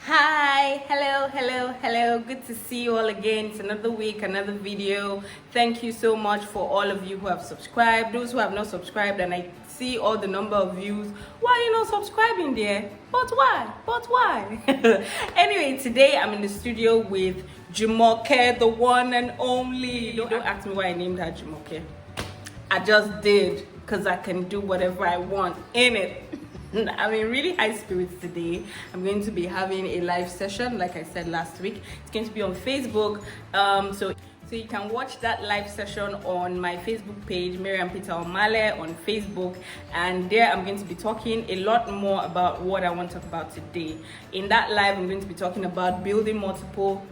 Hi, hello. Good to see you all again. It's another week, another video. Thank you so much for all of you who have subscribed. Those who have not subscribed, and I see all the number of views. Why are you not subscribing there? But why? Anyway, today I'm in the studio with Jumoke, the one and only. Don't ask me why I named her Jumoke. I just did because I can do whatever I want in it. I'm in really high spirits today. I'm going to be having a live session, like I said last week. It's going to be on Facebook. So you can watch that live session on my Facebook page, Miriam Peter Omale on Facebook. And there I'm going to be talking a lot more about what I want to talk about today. In that live, I'm going to be talking about building multiple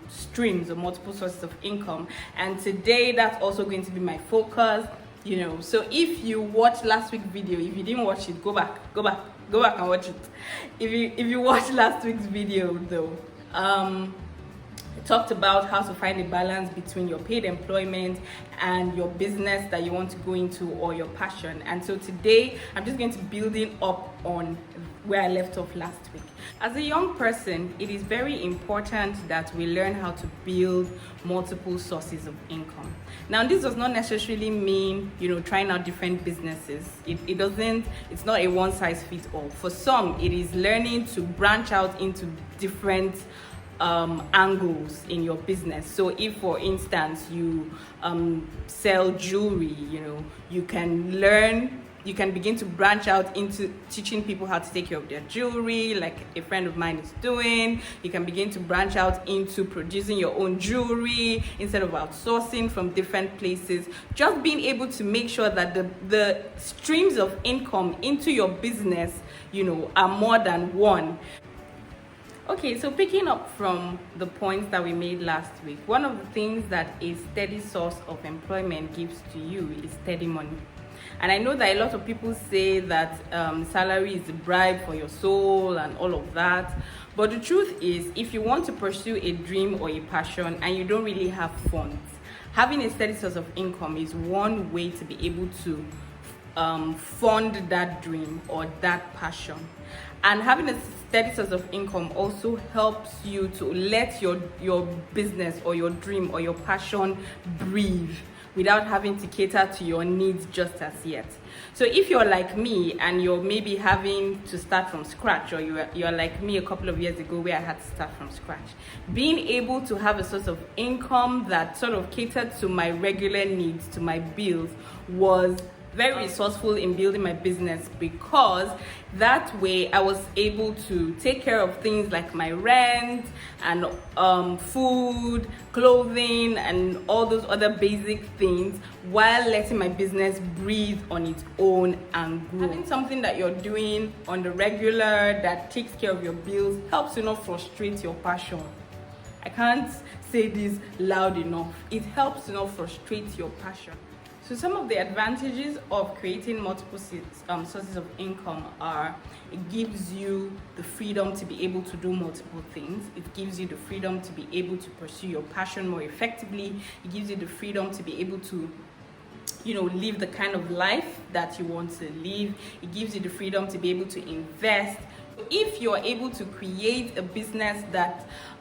streams or multiple sources of income. And today, that's also going to be my focus. So if you watched last week's video, if you didn't watch it, go back and watch it. If you watched last week's video though, I talked about how to find a balance between your paid employment and your business that you want to go into or your passion. And so today I'm just going to be building up on where I left off last week. As a young person, it is very important that we learn how to build multiple sources of income. Now, this does not necessarily mean, trying out different businesses. It's not a one size fits all. For some, it is learning to branch out into different angles in your business. So if, for instance, you sell jewelry, you can begin to branch out into teaching people how to take care of their jewelry, like a friend of mine is doing. You can begin to branch out into producing your own jewelry instead of outsourcing from different places. Just being able to make sure that the streams of income into your business, are more than one. Okay, so picking up from the points that we made last week, one of the things that a steady source of employment gives to you is steady money. And I know that a lot of people say that salary is a bribe for your soul and all of that. But the truth is, if you want to pursue a dream or a passion and you don't really have funds, having a steady source of income is one way to be able to fund that dream or that passion. And having a steady source of income also helps you to let your business or your dream or your passion breathe without having to cater to your needs just as yet. So if you're like me and you're maybe having to start from scratch, or you're like me a couple of years ago where I had to start from scratch, being able to have a source of income that sort of catered to my regular needs, to my bills, was very resourceful in building my business, because that way I was able to take care of things like my rent and food, clothing, and all those other basic things, while letting my business breathe on its own and grow. Having something that you're doing on the regular that takes care of your bills helps you not frustrate your passion. I can't say this loud enough. It helps you not frustrate your passion. So some of the advantages of creating multiple sources of income are: it gives you the freedom to be able to do multiple things. It gives you the freedom to be able to pursue your passion more effectively. It gives you the freedom to be able to live the kind of life that you want to live. It gives you the freedom to be able to invest. If you're able to create a business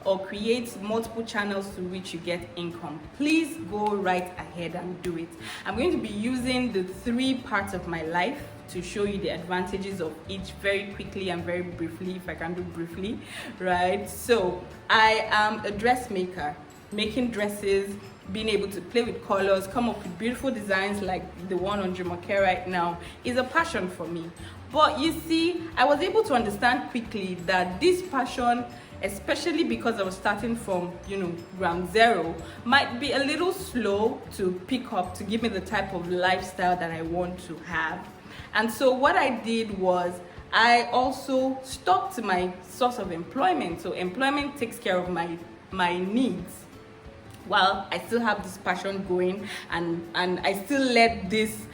or create multiple channels through which you get income, please go right ahead and do it. I'm going to be using the 3 parts of my life to show you the advantages of each very quickly and very briefly, if I can do briefly, right? So I am a dressmaker. Making dresses, being able to play with colors, come up with beautiful designs like the one on Jumoke right now is a passion for me. But you see, I was able to understand quickly that this passion, especially because I was starting from, ground zero, might be a little slow to pick up, to give me the type of lifestyle that I want to have. And so what I did was, I also stuck to my source of employment. So employment takes care of my needs, while I still have this passion going, and I still let this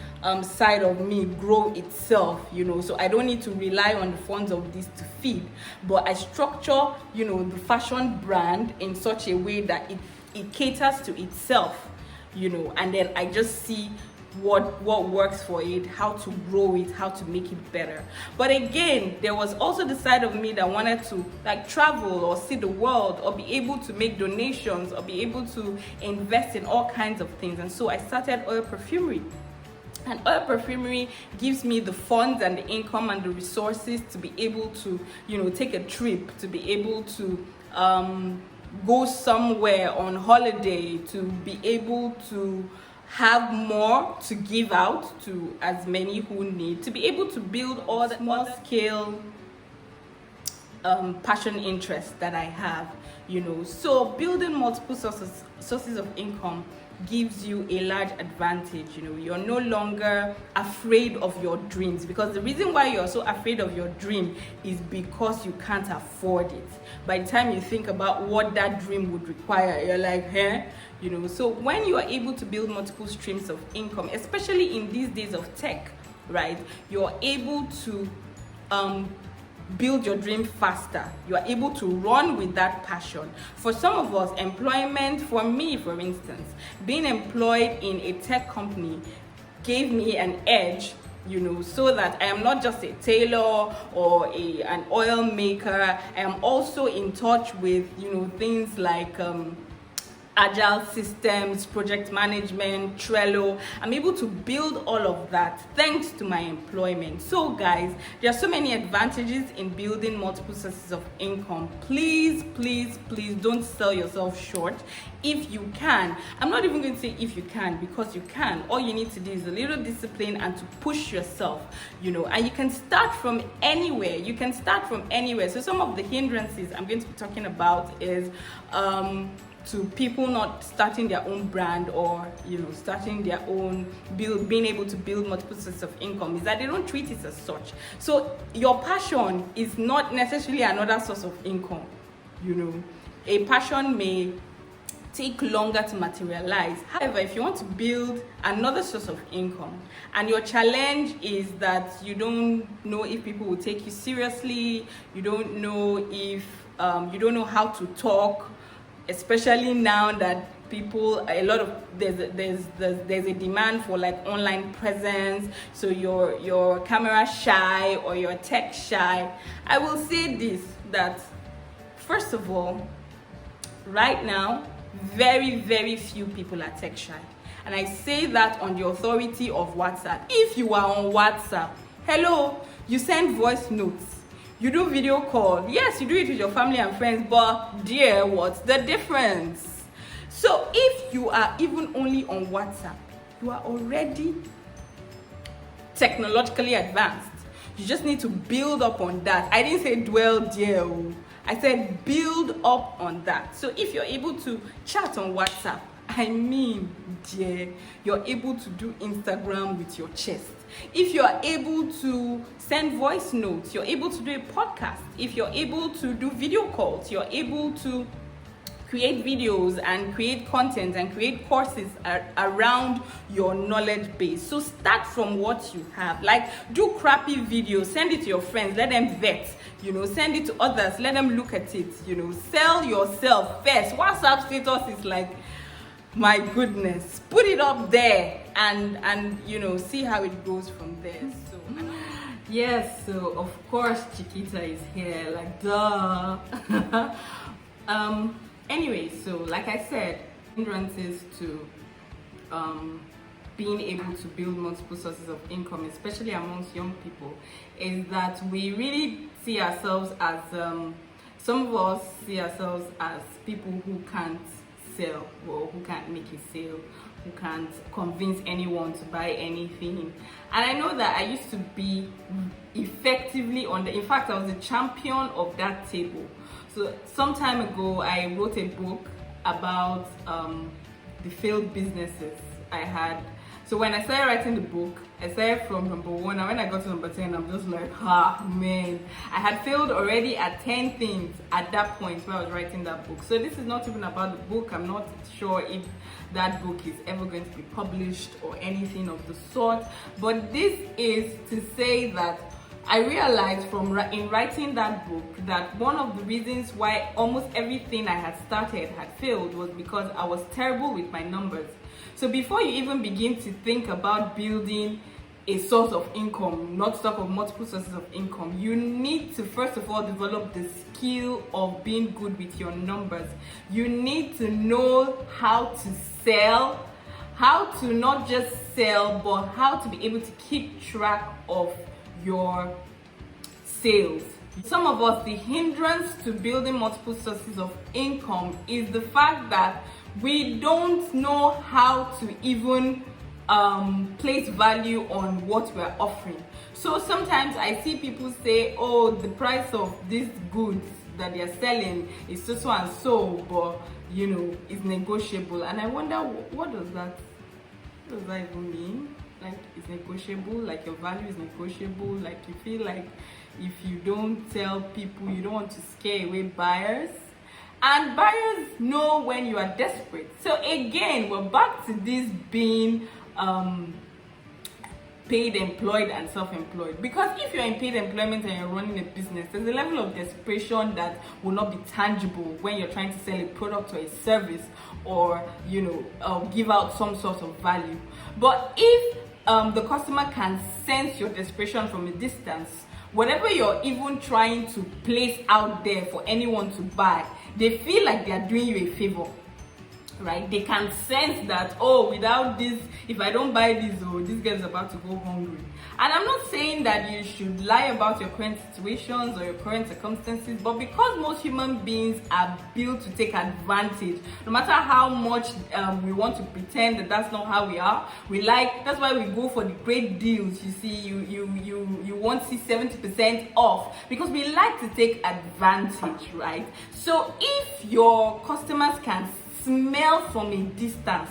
side of me grow itself, so I don't need to rely on the funds of this to feed. But I structure, the fashion brand in such a way that it caters to itself, and then I just see what works for it, how to grow it, how to make it better. But again, there was also the side of me that wanted to like travel or see the world or be able to make donations or be able to invest in all kinds of things. And so I started oil perfumery. And oil perfumery gives me the funds and the income and the resources to be able to, take a trip, to be able to go somewhere on holiday, to be able to have more to give out to as many who need, to be able to build all the small scale passion interests that I have, So building multiple sources of income gives you a large advantage. You're no longer afraid of your dreams, because the reason why you're so afraid of your dream is because you can't afford it. By the time you think about what that dream would require, you're like, so when you are able to build multiple streams of income, especially in these days of tech, right, you're able to build your dream faster. You are able to run with that passion. For some of us, employment, for me, for instance, being employed in a tech company gave me an edge, so that I am not just a tailor or an oil maker. I am also in touch with, things like agile systems, project management, Trello. I'm able to build all of that thanks to my employment. So guys, there are so many advantages in building multiple sources of income. Please, please, please don't sell yourself short. If you can, I'm not even going to say if you can, because you can. All you need to do is a little discipline and to push yourself, and you can start from anywhere. So some of the hindrances I'm going to be talking about is to people not starting their own brand or starting their own being able to build multiple sources of income, is that they don't treat it as such. So your passion is not necessarily another source of income. A passion may take longer to materialize. However, if you want to build another source of income and your challenge is that you don't know if people will take you seriously, you don't know if you don't know how to talk, especially now that there's a demand for like online presence, so you're camera shy or you're tech shy, I will say this, that first of all, right now, very, very few people are tech shy. And I say that on the authority of WhatsApp. If you are on WhatsApp, hello, you send voice notes, you do video call. Yes, you do it with your family and friends, but dear, what's the difference? So if you are even only on WhatsApp, you are already technologically advanced. You just need to build up on that. I didn't say dwell there. I said build up on that. So if you're able to chat on WhatsApp, dear, you're able to do Instagram with your chest. If you're able to send voice notes, you're able to do a podcast. If you're able to do video calls, you're able to create videos and create content and create courses around your knowledge base. So start from what you have. Like, do crappy videos, send it to your friends, let them vet, send it to others, let them look at it, sell yourself first. WhatsApp status is like, my goodness, put it up there and see how it goes from there. So yes, so of course Chiquita is here, like duh. Anyway, so like I said, hindrances to being able to build multiple sources of income, especially amongst young people, is that we really see ourselves as some of us see ourselves as people who can't sell, or who can't make a sale, who can't convince anyone to buy anything. And I know that I used to be effectively in fact, I was a champion of that table. So some time ago, I wrote a book about the failed businesses I had. So when I started writing the book, I started from number 1, and when I got to number 10, I'm just like, man, I had failed already at 10 things at that point where I was writing that book. So this is not even about the book. I'm not sure if that book is ever going to be published or anything of the sort. But this is to say that I realized in writing that book that one of the reasons why almost everything I had started had failed was because I was terrible with my numbers. So before you even begin to think about building a source of income, not to talk of multiple sources of income, you need to first of all develop the skill of being good with your numbers. You need to know how to sell, how to not just sell, but how to be able to keep track of your sales. Some of us, the hindrance to building multiple sources of income is the fact that we don't know how to even place value on what we're offering. So sometimes I see people say, oh, the price of these goods that they're selling is so and so, but you know, it's negotiable. And I wonder, what does that even mean? Like, it's negotiable, like your value is negotiable, like you feel like if you don't tell people, you don't want to scare away buyers. And buyers know when you are desperate. So again, we're back to this being paid employed and self-employed, because if you're in paid employment and you're running a business, there's a level of desperation that will not be tangible when you're trying to sell a product or a service, or you know, give out some sort of value. But if the customer can sense your desperation from a distance, whatever you're even trying to place out there for anyone to buy, they feel like they are doing you a favor, right? They can sense that, oh, without this, if I don't buy this, oh, this girl is about to go hungry. And I'm not saying that you should lie about your current situations or your current circumstances, but because most human beings are built to take advantage, no matter how much we want to pretend that that's not how we are, that's why we go for the great deals. You see, you want to see 70% off, because we like to take advantage, right? So if your customers can smell from a distance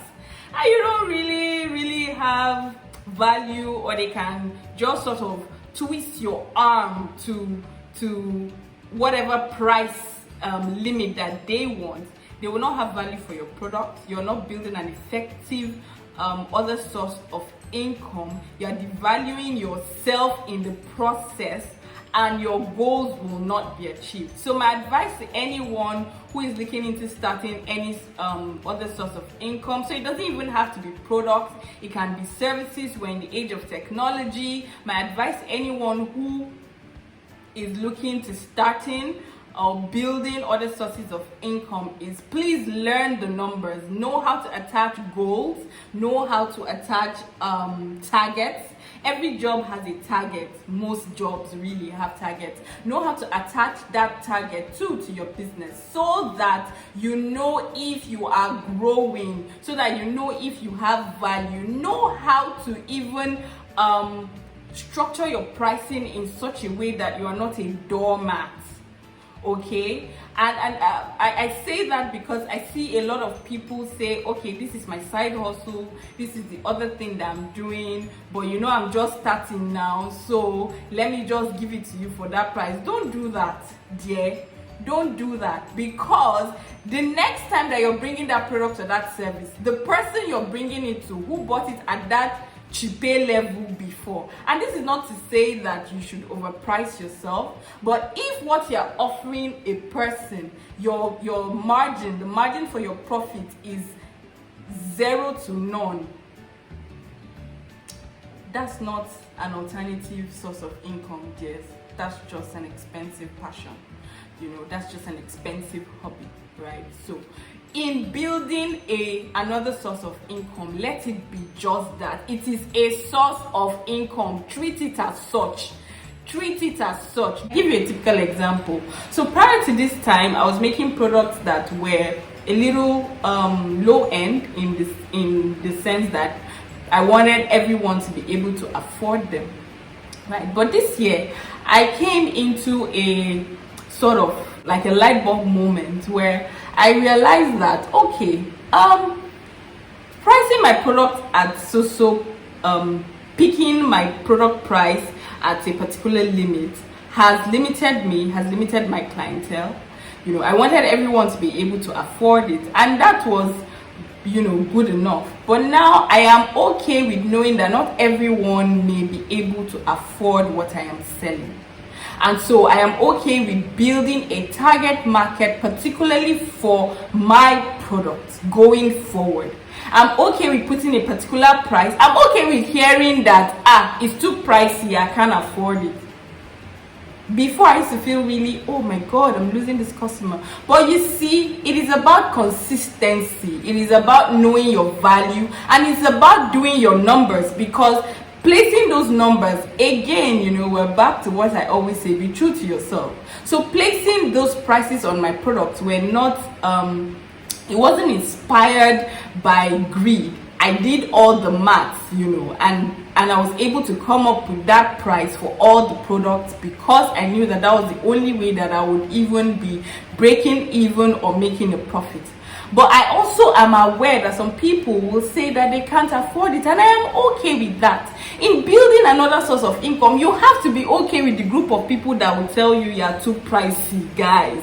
and you don't really have value, or they can just sort of twist your arm to whatever price limit that they want, they will not have value for your product. You're not building an effective other source of income. You're devaluing yourself in the process, and your goals will not be achieved. So my advice to anyone who is looking into starting any other source of income, so it doesn't even have to be products, it can be services. We're in the age of technology. My advice to anyone who is looking to starting or building other sources of income is, please learn the numbers, know how to attach goals, know how to attach targets. Every job has a target. Most jobs really have targets. Know how to attach that target to your business, so that you know if you are growing, so that you know if you have value. Know how to even structure your pricing in such a way that you are not a doormat. Okay, and I say that because I see a lot of people say, okay, this is my side hustle, this is the other thing that I'm doing, but you know, I'm just starting now, so let me just give it to you for that price. Don't do that, dear. Don't do that, because the next time that you're bringing that product or that service, the person you're bringing it to who bought it at that cheaper level before, and this is not to say that you should overprice yourself, but if what you're offering a person, your margin, the margin for your profit is 0 to none, that's not an alternative source of income, dears. That's just an expensive passion. You know, that's just an expensive hobby, right? So in building another source of income, let it be just that. It is a source of income. Treat it as such. Treat it as such. I'll give you a typical example. So prior to this time, I was making products that were a little low end in the sense that I wanted everyone to be able to afford them, right? But this year, I came into a sort of like a light bulb moment where I realized that, okay, pricing my product at picking my product price at a particular limit has limited me, has limited my clientele. You know, I wanted everyone to be able to afford it, and that was, you know, good enough. But now I am okay with knowing that not everyone may be able to afford what I am selling. And so I am okay with building a target market, particularly for my products going forward. I'm okay with putting a particular price. I'm okay with hearing that it's too pricey, I can't afford it. Before, I used to feel really, oh my god, I'm losing this customer. But you see, it is about consistency, it is about knowing your value, and it's about doing your numbers, because placing those numbers, again, you know, we're back to what I always say, be true to yourself. So placing those prices on my products were not it wasn't inspired by greed. I did all the maths, you know, and I was able to come up with that price for all the products, because I knew that that was the only way that I would even be breaking even or making a profit. But I also am aware that some people will say that they can't afford it, and I am okay with that. In building another source of income, you have to be okay with the group of people that will tell you you're too pricey, guys.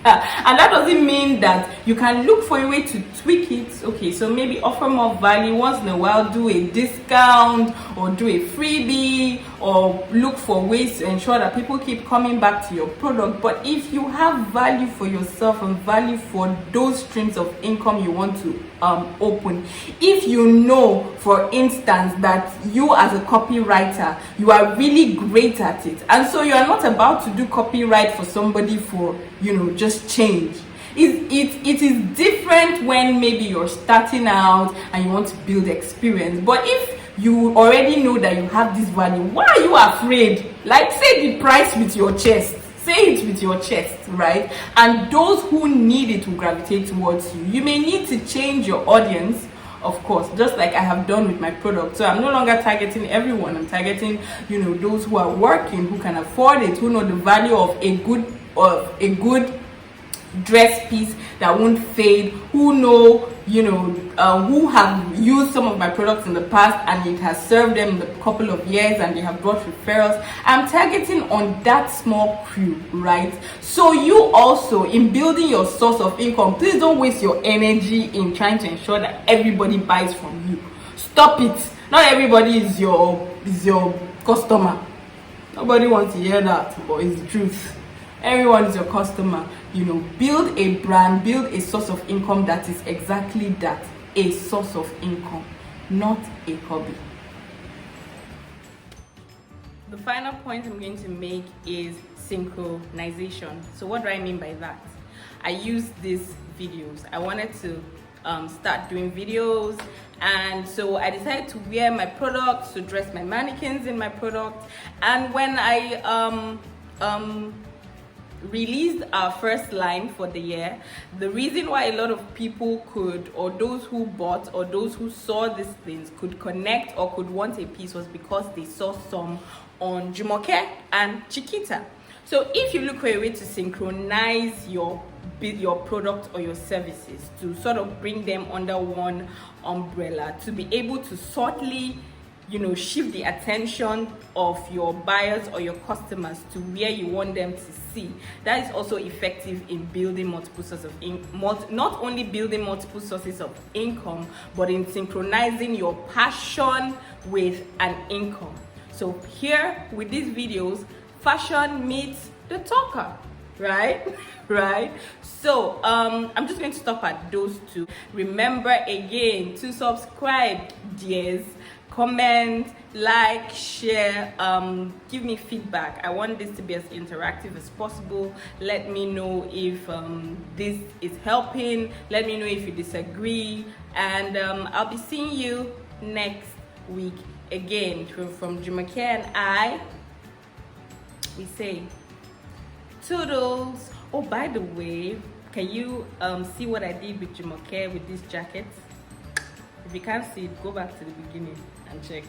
And that doesn't mean that you can look for a way to tweak it. Okay, so maybe offer more value once in a while, do a discount or do a freebie, or look for ways to ensure that people keep coming back to your product. But if you have value for yourself and value for those streams of income you want to open, if you know, for instance, that you as a copywriter, you are really great at it, and so you are not about to do copyright for somebody for, you know, just change. It is different when maybe you're starting out and you want to build experience. But if you already know that you have this value, why are you afraid? Like, say the price with your chest. Say it with your chest, right? And those who need it will gravitate towards you. You may need to change your audience, of course, just like I have done with my product. So I'm no longer targeting everyone. I'm targeting, you know, those who are working, who can afford it, who know the value of a good dress piece that won't fade, who know, you know, who have used some of my products in the past and it has served them in a couple of years and they have brought referrals. I'm targeting on that small crew, right? So you also, in building your source of income, please don't waste your energy in trying to ensure that everybody buys from you. Stop it. Not everybody is your customer. Nobody wants to hear that, but it's the truth. Everyone is your customer. You know, build a brand, build a source of income that is exactly that, a source of income, not a hobby. The final point I'm going to make is synchronization. So what do I mean by that? I use these videos. I wanted to start doing videos, and so I decided to wear my products, to dress my mannequins in my product. And when I released our first line for the year, the reason why a lot of people could, or those who bought or those who saw these things could connect or could want a piece, was because they saw some on Jumoke and Chiquita. So if you look for a way to synchronize your product or your services, to sort of bring them under one umbrella, to be able to subtly, you know, shift the attention of your buyers or your customers to where you want them to see, that is also effective in building multiple sources of income. Not only building multiple sources of income, but in synchronizing your passion with an income. So here with these videos, fashion meets the talker, right? Right? So I'm just going to stop at those two. Remember again to subscribe, dears. Comment, like, share, give me feedback. I want this to be as interactive as possible. Let me know if this is helping. Let me know if you disagree, and I'll be seeing you next week again. From Jumoke and we say toodles. Oh, by the way, can you see what I did with Jumoke with this jacket? If you can't see it, go back to the beginning and check.